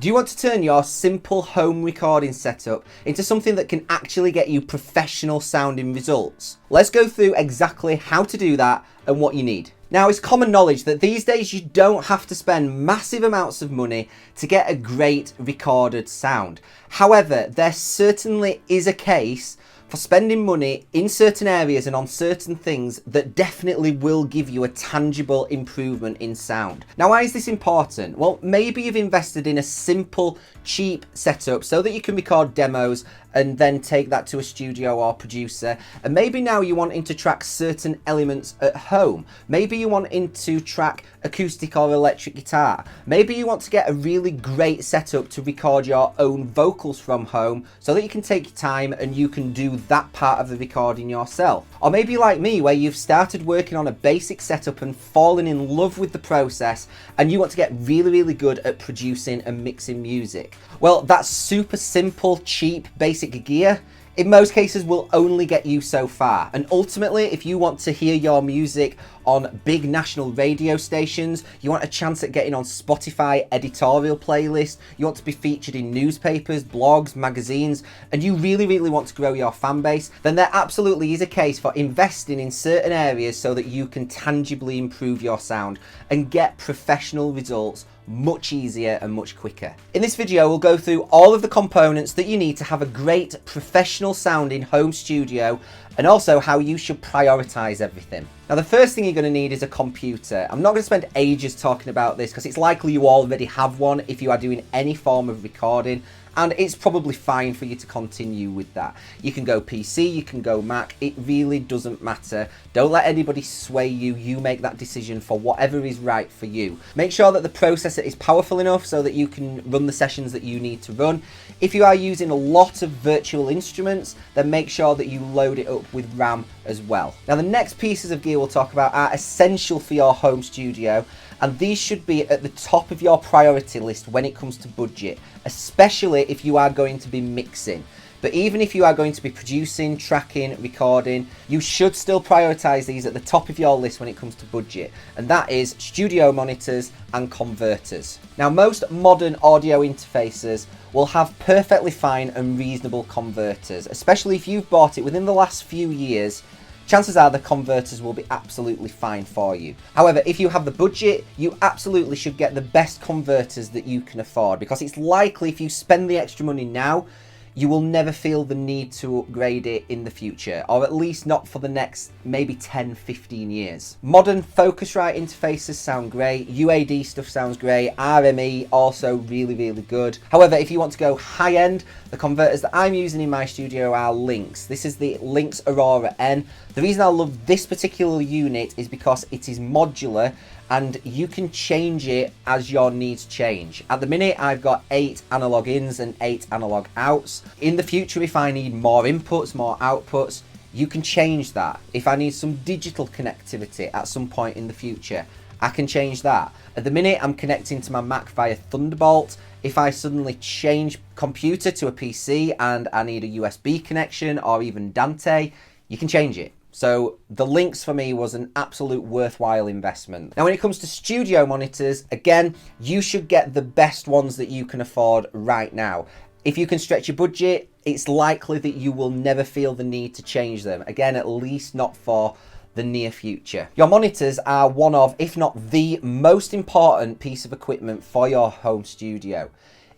Do you want to turn your simple home recording setup into something that can actually get you professional sounding results? Let's go through exactly how to do that and what you need. Now, it's common knowledge that these days you don't have to spend massive amounts of money to get a great recorded sound. However, there certainly is a case for spending money in certain areas and on certain things that definitely will give you a tangible improvement in sound. Now, why is this important? Well, maybe you've invested in a simple, cheap setup so that you can record demos and then take that to a studio or producer. And maybe now you're wanting to track certain elements at home. Maybe you're wanting to track acoustic or electric guitar. Maybe you want to get a really great setup to record your own vocals from home so that you can take your time and you can do that part of the recording yourself. Or maybe like me, where you've started working on a basic setup and fallen in love with the process and you want to get really good at producing and mixing music. Well, that super simple, cheap, basic gear in most cases will only get you so far. And ultimately, if you want to hear your music on big national radio stations, you want a chance at getting on Spotify editorial playlists, you want to be featured in newspapers, blogs, magazines, and you really want to grow your fan base, then there absolutely is a case for investing in certain areas so that you can tangibly improve your sound and get professional results much easier and much quicker. In this video, we'll go through all of the components that you need to have a great professional sounding home studio and also how you should prioritize everything. Now, the first thing you're going to need is a computer. I'm not going to spend ages talking about this because it's likely you already have one if you are doing any form of recording, and it's probably fine for you to continue with that. You can go PC, you can go Mac, it really doesn't matter. Don't let anybody sway you, you make that decision for whatever is right for you. Make sure that the processor is powerful enough so that you can run the sessions that you need to run. If you are using a lot of virtual instruments, then make sure that you load it up with RAM as well. Now, the next pieces of gear we'll talk about are essential for your home studio, and these should be at the top of your priority list when it comes to budget, especially if you are going to be mixing. But even if you are going to be producing, tracking, recording, you should still prioritize these at the top of your list when it comes to budget, and that is studio monitors and converters. Now, most modern audio interfaces will have perfectly fine and reasonable converters, especially if you've bought it within the last few years. Chances are the converters will be absolutely fine for you. However, if you have the budget, you absolutely should get the best converters that you can afford, because it's likely if you spend the extra money now, you will never feel the need to upgrade it in the future, or at least not for the next maybe 10-15 years. Modern Focusrite interfaces sound great, UAD stuff sounds great, RME also really good. However, if you want to go high end, the converters that I'm using in my studio are Lynx. This is the Lynx Aurora N. The reason I love this particular unit is because it is modular and you can change it as your needs change. At the minute, I've got 8 analog ins and 8 analog outs. In the future, if I need more inputs, more outputs, you can change that. If I need some digital connectivity at some point in the future, I can change that. At the minute, I'm connecting to my Mac via Thunderbolt. If I suddenly change computer to a PC and I need a USB connection or even Dante, you can change it. So the Lynx for me was an absolute worthwhile investment. Now, when it comes to studio monitors, again, you should get the best ones that you can afford right now. If you can stretch your budget, it's likely that you will never feel the need to change them. Again, at least not for the near future. Your monitors are one of, if not the most important piece of equipment for your home studio.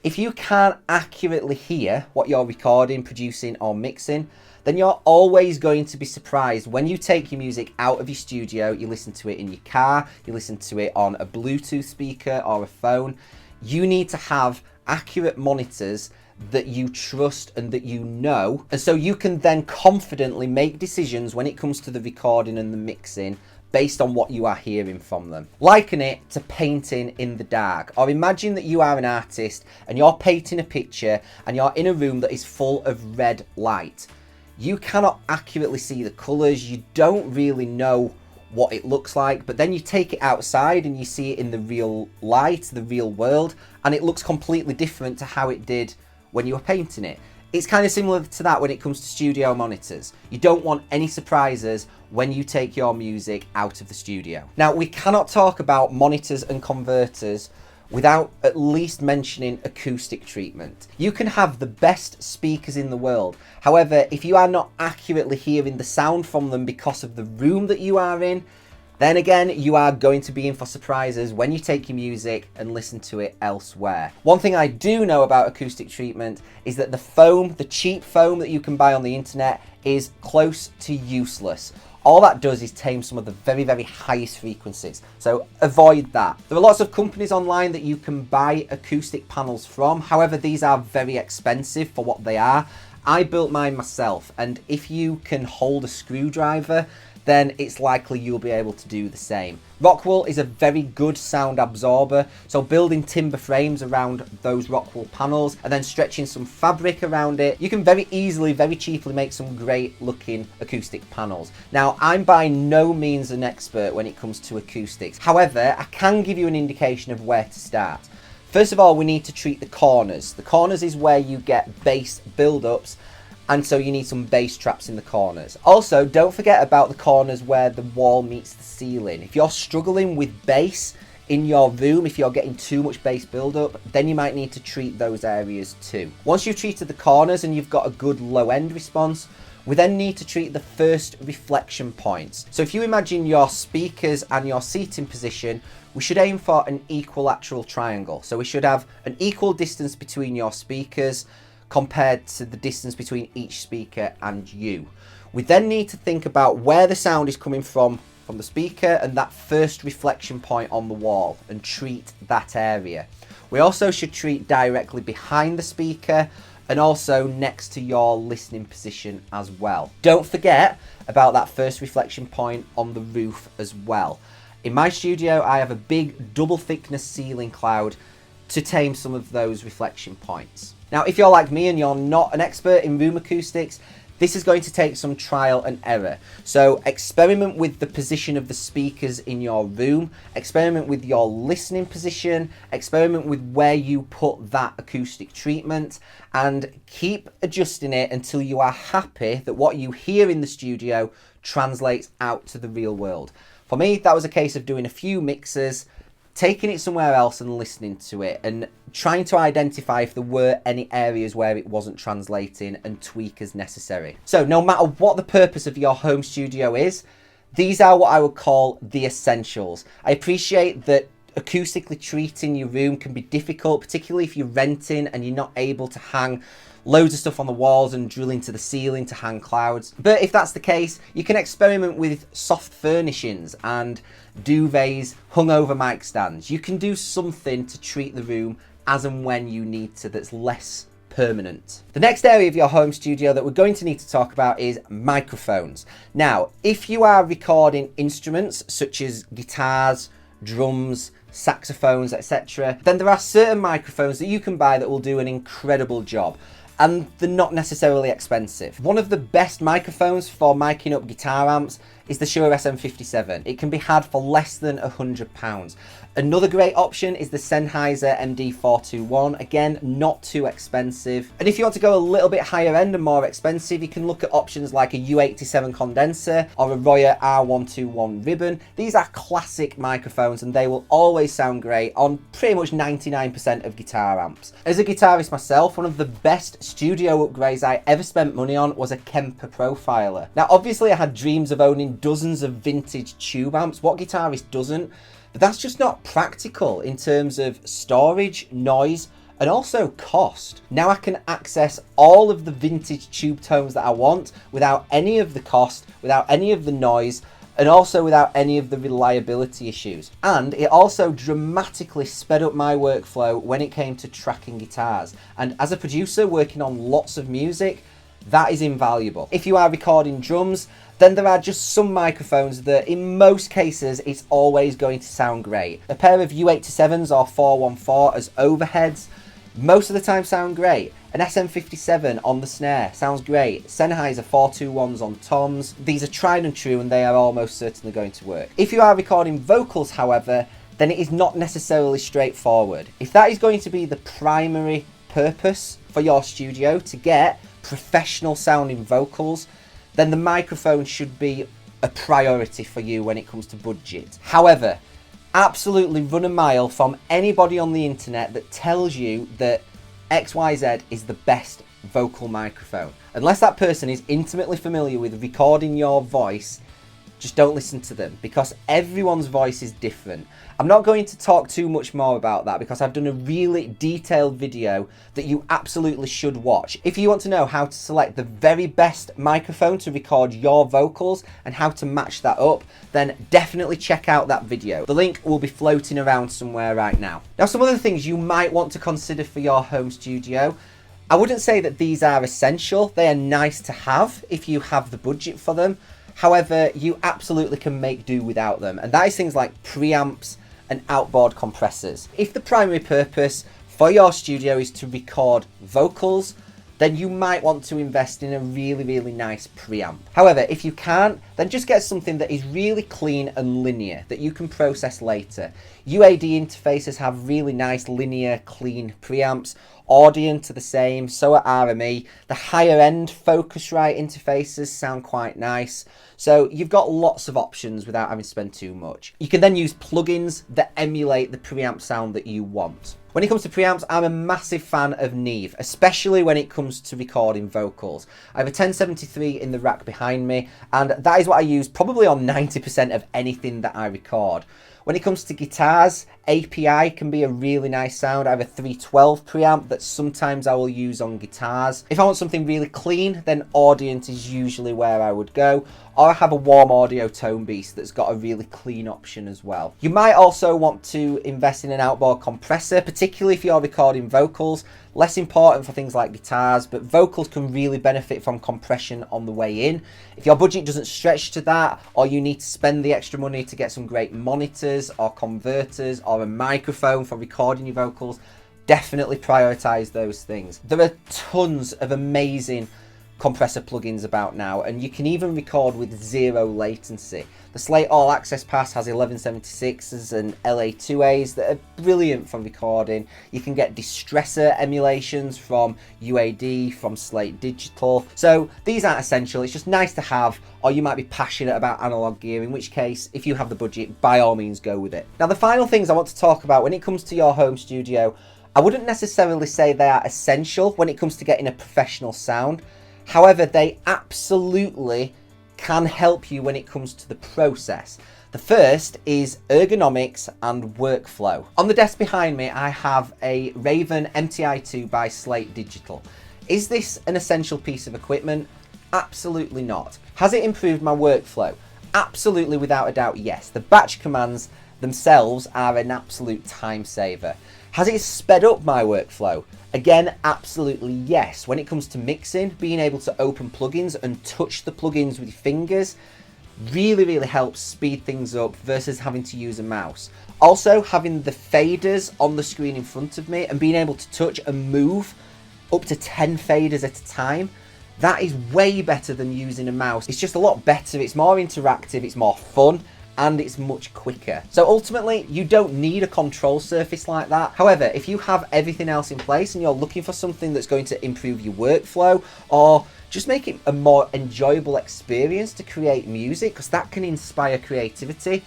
If you can't accurately hear what you're recording, producing, or mixing, then you're always going to be surprised when you take your music out of your studio, you listen to it in your car, you listen to it on a Bluetooth speaker or a phone. You need to have accurate monitors that you trust and that you know, and so you can then confidently make decisions when it comes to the recording and the mixing based on what you are hearing from them. Liken it to painting in the dark, or imagine that you are an artist and you're painting a picture and you're in a room that is full of red light. You cannot accurately see the colours, you don't really know what it looks like, but then you take it outside and you see it in the real light, the real world, and it looks completely different to how it did when you were painting it. It's kind of similar to that when it comes to studio monitors. You don't want any surprises when you take your music out of the studio. Now, we cannot talk about monitors and converters without at least mentioning acoustic treatment. You can have the best speakers in the world. However, if you are not accurately hearing the sound from them because of the room that you are in, then again, you are going to be in for surprises when you take your music and listen to it elsewhere. One thing I do know about acoustic treatment is that the foam, the cheap foam that you can buy on the internet, is close to useless. All that does is tame some of the very, very highest frequencies. So avoid that. There are lots of companies online that you can buy acoustic panels from. However, these are very expensive for what they are. I built mine myself, and if you can hold a screwdriver, then it's likely you'll be able to do the same. Rockwool is a very good sound absorber, so building timber frames around those Rockwool panels and then stretching some fabric around it, you can very easily, very cheaply make some great looking acoustic panels. Now, I'm by no means an expert when it comes to acoustics. However, I can give you an indication of where to start. First of all, we need to treat the corners. The corners is where you get bass build-ups, and so you need some bass traps in the corners. Also, don't forget about the corners where the wall meets the ceiling. If you're struggling with bass in your room, if you're getting too much bass build-up, then you might need to treat those areas too. Once you've treated the corners and you've got a good low-end response, we then need to treat the first reflection points. So if you imagine your speakers and your seating position, we should aim for an equilateral triangle. So we should have an equal distance between your speakers compared to the distance between each speaker and you. We then need to think about where the sound is coming from the speaker and that first reflection point on the wall, and treat that area. We also should treat directly behind the speaker and also next to your listening position as well. Don't forget about that first reflection point on the roof as well. In my studio, I have a big double thickness ceiling cloud to tame some of those reflection points. Now, if you're like me and you're not an expert in room acoustics, this is going to take some trial and error. So experiment with the position of the speakers in your room, experiment with your listening position, experiment with where you put that acoustic treatment, and keep adjusting it until you are happy that what you hear in the studio translates out to the real world. For me, that was a case of doing a few mixes, taking it somewhere else and listening to it and trying to identify if there were any areas where it wasn't translating and tweak as necessary. So no matter what the purpose of your home studio is, these are what I would call the essentials. I appreciate that acoustically treating your room can be difficult, particularly if you're renting and you're not able to hang loads of stuff on the walls and drill into the ceiling to hang clouds. But if that's the case, you can experiment with soft furnishings and duvets hung over mic stands. You can do something to treat the room as and when you need to that's less permanent. The next area of your home studio that we're going to need to talk about is microphones. Now, if you are recording instruments such as guitars, drums, saxophones, etc., then there are certain microphones that you can buy that will do an incredible job, and they're not necessarily expensive. One of the best microphones for miking up guitar amps is the Shure SM57. It can be had for less than £100. Another great option is the Sennheiser MD421. Again, not too expensive. And if you want to go a little bit higher end and more expensive, you can look at options like a U87 condenser or a Royer R121 ribbon. These are classic microphones and they will always sound great on pretty much 99% of guitar amps. As a guitarist myself, one of the best studio upgrades I ever spent money on was a Kemper Profiler. Now, obviously I had dreams of owning dozens of vintage tube amps. What guitarist doesn't? But that's just not practical in terms of storage, noise, and also cost. Now I can access all of the vintage tube tones that I want without any of the cost, without any of the noise, and also without any of the reliability issues. And it also dramatically sped up my workflow when it came to tracking guitars. And as a producer working on lots of music, that is invaluable. If you are recording drums, then there are just some microphones that in most cases it's always going to sound great. A pair of U87s or 414 as overheads most of the time sound great. An SM57 on the snare sounds great. Sennheiser 421s on toms. These are tried and true and they are almost certainly going to work. If you are recording vocals, however, then it is not necessarily straightforward. If that is going to be the primary purpose for your studio, to get professional sounding vocals, then the microphone should be a priority for you when it comes to budget. However, absolutely run a mile from anybody on the internet that tells you that XYZ is the best vocal microphone. Unless that person is intimately familiar with recording your voice, just don't listen to them, because everyone's voice is different. I'm not going to talk too much more about that because I've done a really detailed video that you absolutely should watch. If you want to know how to select the very best microphone to record your vocals and how to match that up, then definitely check out that video. The link will be floating around somewhere right now. Now, some of the things you might want to consider for your home studio, I wouldn't say that these are essential. They are nice to have if you have the budget for them. However, you absolutely can make do without them, and that is things like preamps and outboard compressors. If the primary purpose for your studio is to record vocals, then you might want to invest in a really nice preamp. However, if you can't, then just get something that is really clean and linear that you can process later. UAD interfaces have really nice linear, clean preamps. Audient are the same, so are RME. The higher end Focusrite interfaces sound quite nice. So you've got lots of options without having to spend too much. You can then use plugins that emulate the preamp sound that you want. When it comes to preamps, I'm a massive fan of Neve, especially when it comes to recording vocals. I have a 1073 in the rack behind me, and that is what I use probably on 90% of anything that I record. When it comes to guitars, API can be a really nice sound. I have a 312 preamp that sometimes I will use on guitars. If I want something really clean, then Audient is usually where I would go. Or I have a Warm Audio Tone Beast that's got a really clean option as well. You might also want to invest in an outboard compressor, particularly if you're recording vocals. Less important for things like guitars, but vocals can really benefit from compression on the way in. If your budget doesn't stretch to that, or you need to spend the extra money to get some great monitors or converters or a microphone for recording your vocals, definitely prioritize those things. There are tons of amazing compressor plugins about now, and you can even record with zero latency. The Slate All Access Pass has 1176s and LA2As that are brilliant for recording. You can get distressor emulations from UAD, from Slate Digital. So these aren't essential, it's just nice to have, or you might be passionate about analog gear, in which case, if you have the budget, by all means go with it. Now, the final things I want to talk about when it comes to your home studio, I wouldn't necessarily say they are essential when it comes to getting a professional sound. However, they absolutely can help you when it comes to the process. The first is ergonomics and workflow. On the desk behind me, I have a Raven MTI2 by Slate Digital. Is this an essential piece of equipment? Absolutely not. Has it improved my workflow? Absolutely, without a doubt, yes. The batch commands themselves are an absolute time saver. Has it sped up my workflow? Again, absolutely yes. When it comes to mixing, being able to open plugins and touch the plugins with your fingers really helps speed things up versus having to use a mouse. Also, having the faders on the screen in front of me and being able to touch and move up to 10 faders at a time, that is way better than using a mouse. It's just a lot better, it's more interactive, it's more fun, and it's much quicker. So ultimately, you don't need a control surface like that. However, if you have everything else in place and you're looking for something that's going to improve your workflow or just make it a more enjoyable experience to create music, because that can inspire creativity,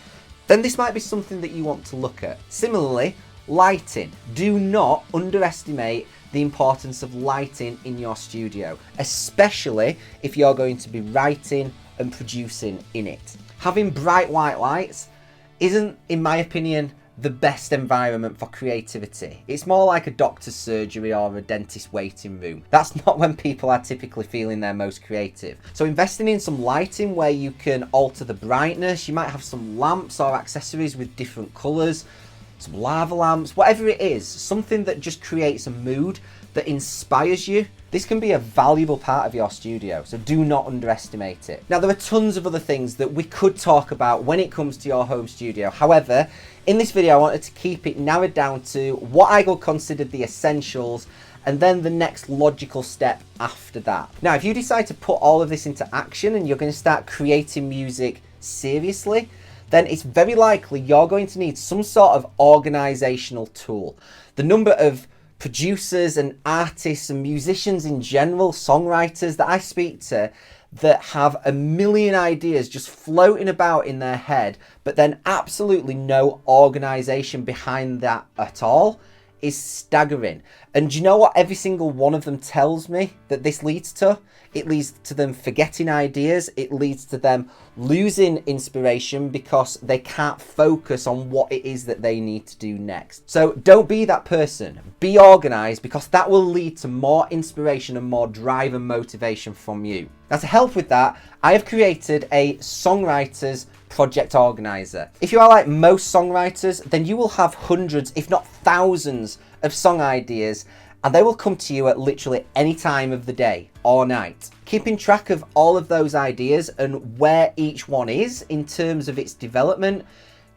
then this might be something that you want to look at. Similarly, lighting. Do not underestimate the importance of lighting in your studio, especially if you're going to be writing and producing in it. Having bright white lights isn't, in my opinion, the best environment for creativity. It's more like a doctor's surgery or a dentist waiting room. That's not when people are typically feeling their most creative. So investing in some lighting where you can alter the brightness, you might have some lamps or accessories with different colours, some lava lamps, whatever it is, something that just creates a mood that inspires you. This can be a valuable part of your studio, so do not underestimate it. Now, there are tons of other things that we could talk about when it comes to your home studio. However, in this video, I wanted to keep it narrowed down to what I would consider the essentials and then the next logical step after that. Now, if you decide to put all of this into action and you're going to start creating music seriously, then it's very likely you're going to need some sort of organizational tool. The number of producers and artists and musicians in general, songwriters that I speak to, that have a million ideas just floating about in their head, but then absolutely no organization behind that at all, is staggering. And do you know what every single one of them tells me that this leads to? It leads to them forgetting ideas. It leads to them losing inspiration because they can't focus on what it is that they need to do next. So don't be that person. Be organized, because that will lead to more inspiration and more drive and motivation from you. Now, to help with that, I have created a songwriters project organizer. If you are like most songwriters, then you will have hundreds, if not thousands, of song ideas, and they will come to you at literally any time of the day or night. Keeping track of all of those ideas and where each one is in terms of its development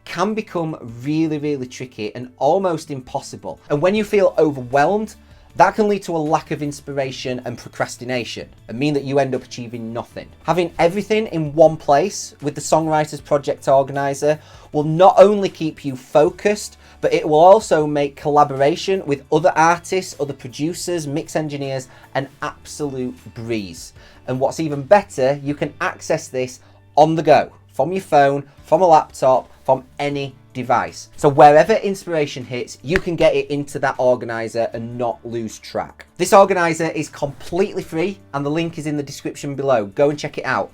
can become really, really tricky and almost impossible. And when you feel overwhelmed, that can lead to a lack of inspiration and procrastination and mean that you end up achieving nothing. Having everything in one place with the Songwriters Project Organizer will not only keep you focused, but it will also make collaboration with other artists, other producers, mix engineers an absolute breeze. And what's even better, you can access this on the go, from your phone, from a laptop, from any device. So wherever inspiration hits, you can get it into that organizer and not lose track. This organizer is completely free and the link is in the description below. Go and check it out.